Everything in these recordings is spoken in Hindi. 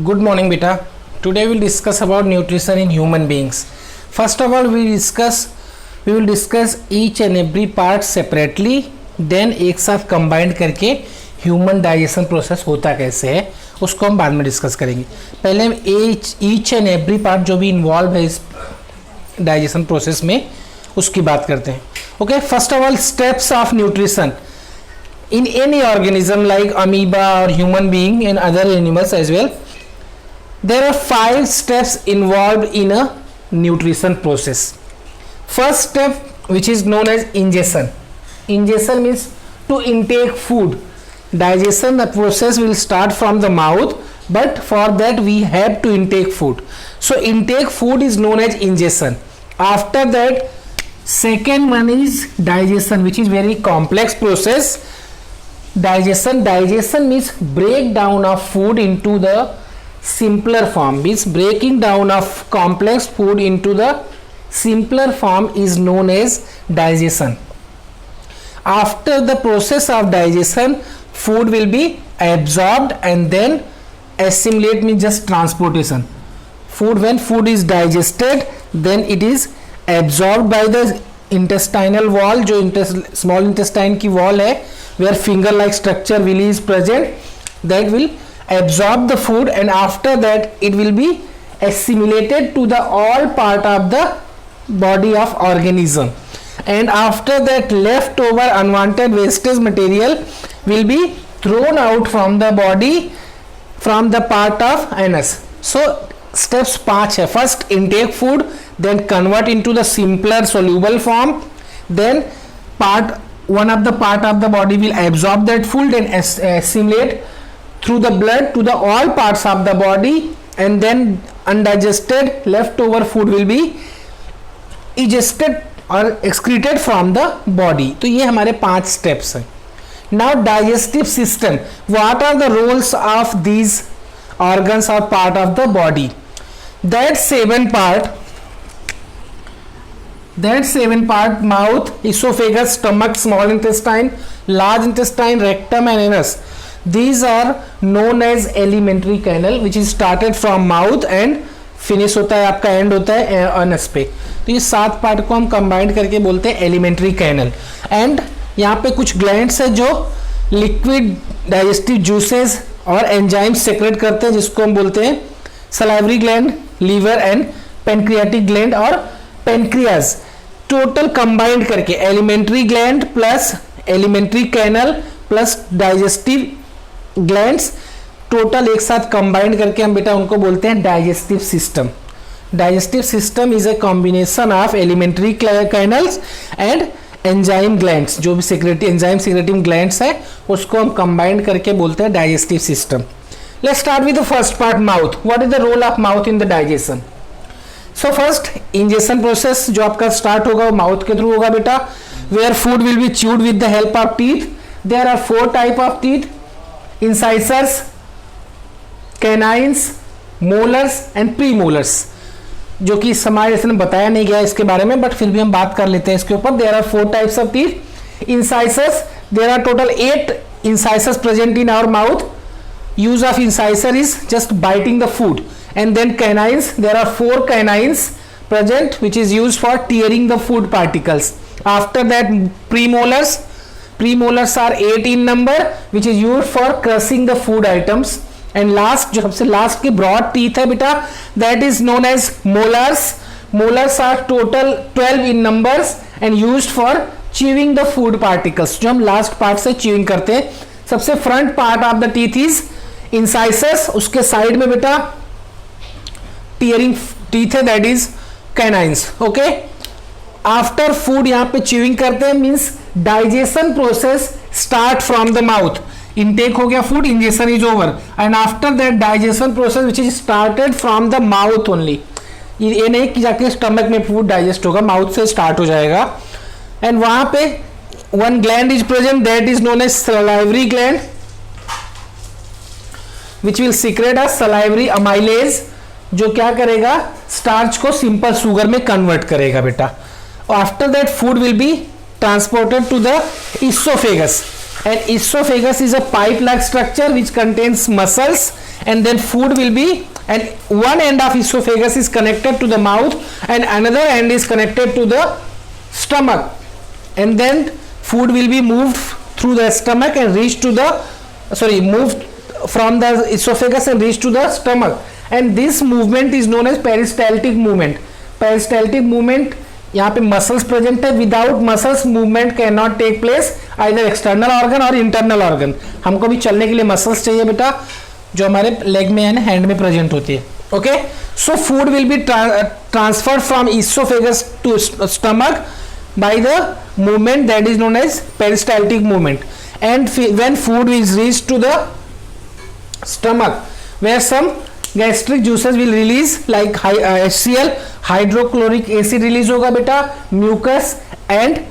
Good morning, beta. Today we'll discuss about nutrition in human beings. First of all, we will discuss each and every part separately. Then एक साथ combine करके ह्यूमन डाइजेशन प्रोसेस होता कैसे है उसको हम बाद में डिस्कस करेंगे. पहले हम ईच एंड एवरी पार्ट जो भी इन्वॉल्व है इस डाइजेशन प्रोसेस में उसकी बात करते हैं. Okay, first of all steps of nutrition in any organism like amoeba or human being and other animals as well. There are 5 steps involved in a nutrition process. First step, which is known as ingestion. Ingestion means to intake food. Digestion, the process will start from the mouth, but for that we have to intake food. So intake food is known as ingestion. After that, second one is digestion, which is very complex process. Digestion means breakdown of food into the simpler form, means breaking down of complex food into the simpler form is known as digestion. After the process of digestion, food will be absorbed and then assimilate means just transportation. When food is digested, then it is absorbed by the intestinal wall, जो small intestine की wall है, where finger like structure villi is present, that will absorb the food, and after that it will be assimilated to the all part of the body of organism, and after that leftover unwanted wastage material will be thrown out from the body from the part of anus. So steps 5 है. First intake food, then convert into the simpler soluble form, then one of the part of the body will absorb that food and assimilate through the blood to the all parts of the body, and then undigested leftover food will be egested or excreted from the body. तो ये हमारे 5 steps हैं. Now digestive system, what are the roles of these organs or part of the body? That seven part, mouth, esophagus, stomach, small intestine, large intestine, rectum and anus, these are known as alimentary canal, which is started from mouth and finish होता है, आपका end होता है anus पे. तो ये 7 पार्ट को हम कंबाइंड करके बोलते हैं एलिमेंट्री कैनल. एंड यहाँ पे कुछ ग्लैंड्स है जो लिक्विड डाइजेस्टिव जूसेस और एंजाइम्स सेक्रेट करते हैं, जिसको हम बोलते हैं salivary gland, liver and pancreatic gland और पेनक्रियाज. टोटल कंबाइंड करके alimentary gland plus alimentary canal plus digestive glands, total एक साथ कंबाइंड करके हम बेटा उनको बोलते हैं digestive system. Digestive system is a combination of alimentary canals and enzyme glands, जो भी एंजाइम सिक्रेटिंग ग्लैंड्स है उसको हम कंबाइंड करके बोलते हैं digestive system. Let's start with the first part, mouth. What is the role of mouth in the digestion? So first ingestion process जो आपका स्टार्ट होगा वो माउथ के थ्रू होगा बेटा, where food will be chewed with the help of teeth. There are 4 type of teeth: incisors, canines, molars and premolars, जो कि हमारे लेसन में बताया नहीं गया इसके बारे में, बट फिर भी हम बात कर लेते हैं इसके ऊपर. There are 4 types of teeth. Incisors, there are total 8 incisors present in our mouth. Use of incisor is just biting the food. And then canines, there are 4 canines present which is used for tearing the food particles. After that premolars are 8 in number which is used for crushing the food items. And last, जो सबसे लास्ट की broad teeth है बेटा, that is known as molars. Molars are total 12 in numbers and used for chewing the food particles, जो हम लास्ट पार्ट से chewing करते हैं. सबसे front part of the teeth is incisors, उसके साइड में बेटा टीयरिंग टीथ है, that is canines. Okay, after food यहाँ पे च्यूइंग करते हैं, means digestion process start from the mouth. Intake हो गया food, ingestion is over, and after that digestion process which is started from the mouth only. ये नहीं कि जाके स्टमक में फूड डाइजेस्ट होगा, माउथ से स्टार्ट हो जाएगा. एंड वहां पे one gland is present, that is known as salivary gland, which will secrete a salivary amylase, जो क्या करेगा, स्टार्च को सिंपल शुगर में कन्वर्ट करेगा बेटा. After that food will be transported to the esophagus, and esophagus is a pipe like structure which contains muscles and then food will be, and one end of esophagus is connected to the mouth and another end is connected to the stomach, and then food will be moved through the stomach and reach to the moved from the esophagus and reach to the stomach, and this movement is known as peristaltic movement. Peristaltic movement, यहाँ पे मसल्स प्रेजेंट है, without muscles movement can not take place, either external organ और इंटरनल ऑर्गन. हमको भी चलने के लिए मसल्स चाहिए बेटा, जो हमारे लेग में यानी हैंड में प्रेजेंट होती है. Okay, so food will be transferred from esophagus to stomach by the movement that is known as peristaltic movement, and when food is reached to the stomach, where some gastric juices will release like HCl, hydrochloric acid release होगा बेटा, mucus and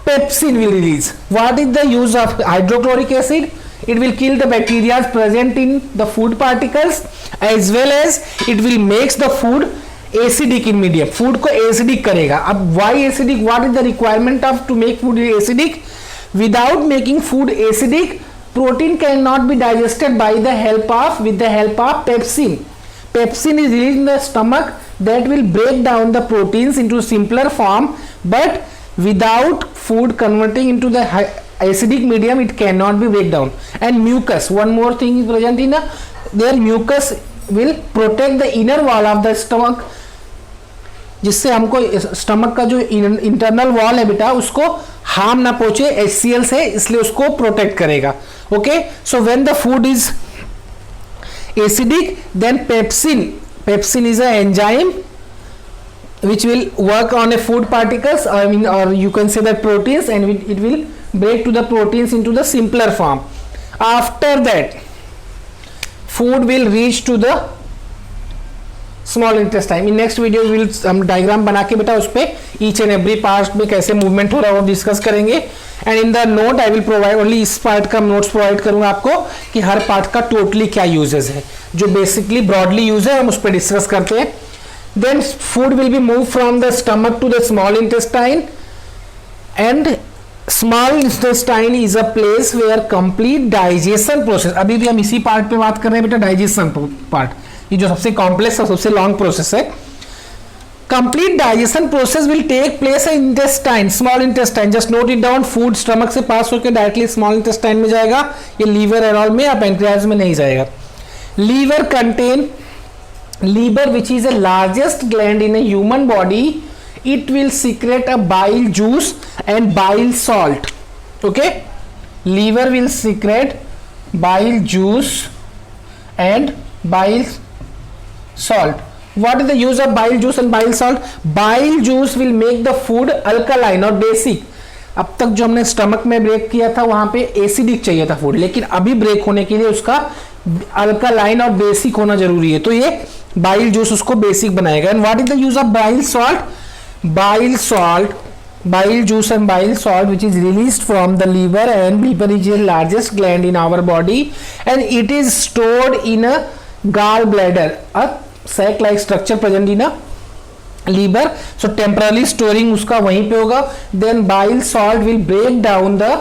pepsin will release. What is the use of hydrochloric acid? It will kill the bacteria present in the food particles, as well as it will makes the food acidic in medium, फूड को एसिडिक करेगा. अब why acidic, what is the requirement of to make food acidic? Without making food acidic, protein can not be digested by the help of, with the help of pepsin. Pepsin is released in the stomach that will break down the proteins into simpler form, but without food converting into the acidic medium it cannot be break down. And mucus, one more thing is present in their mucus will protect the inner wall of the stomach, जिससे हमको स्टमक का जो इंटरनल वॉल है बेटा उसको हार्म ना पहुंचे HCl से, इसलिए उसको प्रोटेक्ट करेगा. Okay, so when the food is acidic, then pepsin is a enzyme which will work on a food particles, I mean, or you can say that proteins, and it will break to the proteins into the simpler form. After that food will reach to the small intestine. In next video we will हम डायग्राम बना के बेटा उस पे each and every part में कैसे मूवमेंट हो रहा है वो डिस्कस करेंगे. And in the note I will provide only, इस पार्ट का नोट्स प्रोवाइड करूंगा आपको कि हर पार्ट का टोटली क्या यूजेस है, जो बेसिकली ब्रॉडली यूज है हम उस पर डिस्कस करते हैं. Then food will be moved from the stomach to the small intestine, and small intestine is a place where complete digestion process, अभी भी हम इसी पार्ट पे बात कर रहे हैं बेटा, डाइजेशन पार्ट, ये जो सबसे कॉम्प्लेक्स और सबसे लॉन्ग प्रोसेस है. Complete digestion process will take place in intestine, small intestine. Just note it down, food stomach से पास होकर डायरेक्टली स्मॉल इंटेस्टाइन में जाएगा, ये लीवर एंड ऑल में या पैंक्रियाज में नहीं जाएगा. Liver contain, liver which is the largest gland in a human body, it will secrete a bile juice and bile salt. Okay, liver will secrete bile juice and bile salt. What is the use of bile juice and bile salt? Bile juice will make the food alkaline or basic. अब तक जो हमने स्टमक में ब्रेक किया था वहां पे एसिडिक चाहिए था फूड, लेकिन अभी ब्रेक होने के लिए उसका अल्कालाइन और बेसिक होना जरूरी है, तो ये बाइल जूस उसको बेसिक बनाएगा. And what is the use of bile salt? Bile salt, bile juice and bile salt which is released from the liver, and liver is the largest gland in our body, and it is stored in a gall bladder, a sac like structure present in a liver, so temporary storing उसका वहीं पे होगा. Then bile salt will break down the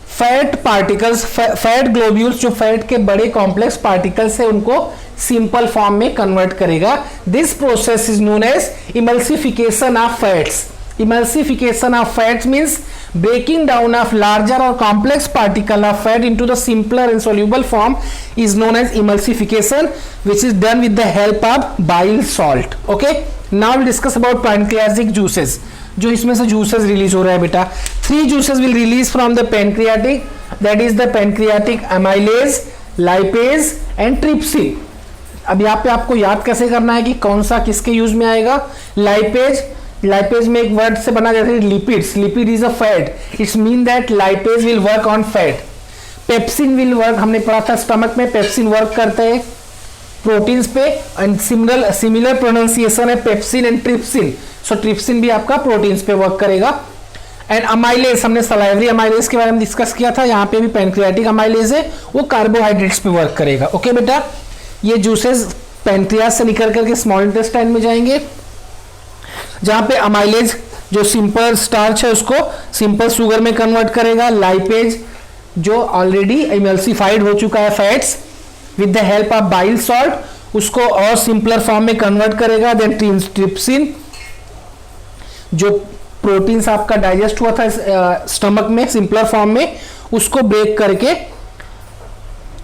fat particles, fat globules, जो फैट के बड़े कॉम्प्लेक्स पार्टिकल्स है उनको सिंपल फॉर्म में कन्वर्ट करेगा. This process is known as emulsification of fats. Emulsification of fats means breaking down of larger or complex particle of fat into the simpler and soluble form is known as emulsification, which is done with the help of bile salt. Okay, now we'll discuss about pancreatic juices. जो इसमें से juices release हो रहा है बेटा, 3 juices will release from the pancreatic, that is the pancreatic amylase, lipase and trypsin. अब यहाँ पे आपको याद कैसे करना है कि कौन सा किसके यूज में आएगा. लाइपेज, लाइपेज में एक वर्ड से बना जाता है lipids, lipid is a fat, it's mean that lipase will work on fat. Pepsin will work, हमने पढ़ा था स्टमक में पेप्सिन वर्क करता है प्रोटीन्स पे, एंड सिमिलर प्रोनाउंसिएशन है pepsin and trypsin, so trypsin भी आपका प्रोटीन्स पे वर्क करेगा. एंड अमाइलेज, हमने सलाइवरी अमाइलेज के बारे में डिस्कस किया था, यहाँ पे भी पैनक्रियाटिक अमाइलेज है, वो कार्बोहाइड्रेट्स पे वर्क करेगा. ओके बेटा, ये जूसेस पैनक्रियाज से निकल करके स्मॉल इंटेस्टाइन में जाएंगे, जहां पे अमाइलेज जो सिंपल स्टार्च है उसको सिंपल शुगर में कन्वर्ट करेगा. लाइपेज जो ऑलरेडी इमल्सिफाइड हो चुका है fats, with the help of bile salt उसको और सिंपलर फॉर्म में कन्वर्ट करेगा। देन ट्रिप्सिन जो प्रोटीन्स आपका डाइजेस्ट हुआ था स्टमक में सिंपलर फॉर्म में, उसको ब्रेक करके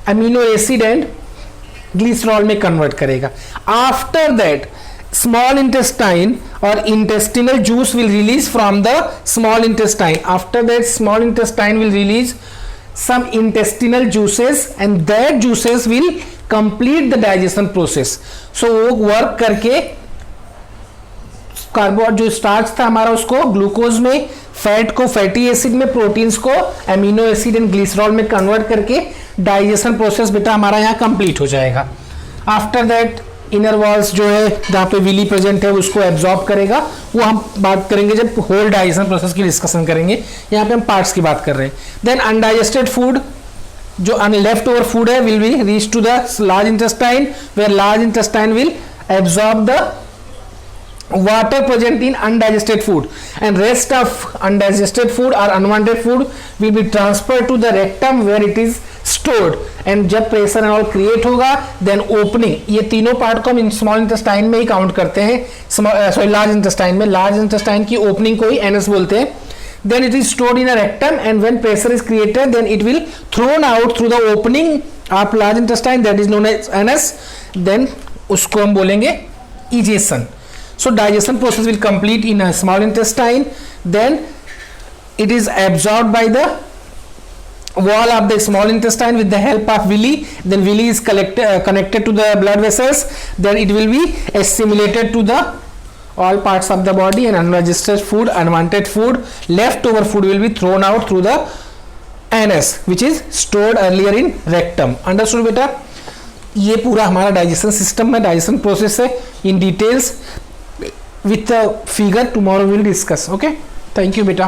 अमीनो एसिड एंड ग्लिसरॉल में कन्वर्ट करेगा। After that small intestine or intestinal juice will release from the small intestine. After that small intestine will release some intestinal juices and that juices will complete the digestion process. So वो वर्क करके कार्बोहाइड्रेट जो स्टार्च था हमारा उसको ग्लूकोज में, फैट को फैटी एसिड में, प्रोटीन्स को एमिनो एसिड एंड ग्लिसरॉल में कन्वर्ट करके डाइजेशन प्रोसेस बेटा हमारा यहाँ कंप्लीट हो जाएगा। आफ्टर दैट इनर वॉल्स जो है जहाँ पे विली प्रेजेंट है उसको एब्जॉर्ब करेगा, वो हम बात करेंगे जब होल डाइजेशन प्रोसेस की डिस्कशन करेंगे। यहाँ पे हम पार्ट्स की बात कर रहे हैं। देन अनडाइजेस्टेड फूड जो लेफ्ट ओवर फूड है will be reach to the large intestine where large intestine will absorb the water present in undigested food and rest of undigested food or unwanted food will be transferred to the rectum where it is stored and जब प्रेशर एंड ऑल क्रिएट होगा देन ओपनिंग, ये तीनों पार्ट को हम स्मॉल इंटेस्टाइन में ही काउंट करते हैं, सॉरी लार्ज इंटेस्टाइन में। लार्ज इंटेस्टाइन की ओपनिंग को ही एनएस बोलते हैं। then it is stored in a rectum and when pressure is created then it will thrown out through the opening of large intestine that is known as anus, then उसको हम बोलेंगे egestion. So digestion process will complete in a small intestine, then it is absorbed by the wall of the small intestine with the help of villi, then villi is connected to the blood vessels, then it will be assimilated to the all parts of the body and undigested food, unwanted food, leftover food will be thrown out through the anus which is stored earlier in rectum. Understood बेटा? ये पूरा हमारा डाइजेशन सिस्टम है, डाइजेशन प्रोसेस है in details with the figure tomorrow we will discuss. Okay, thank you beta.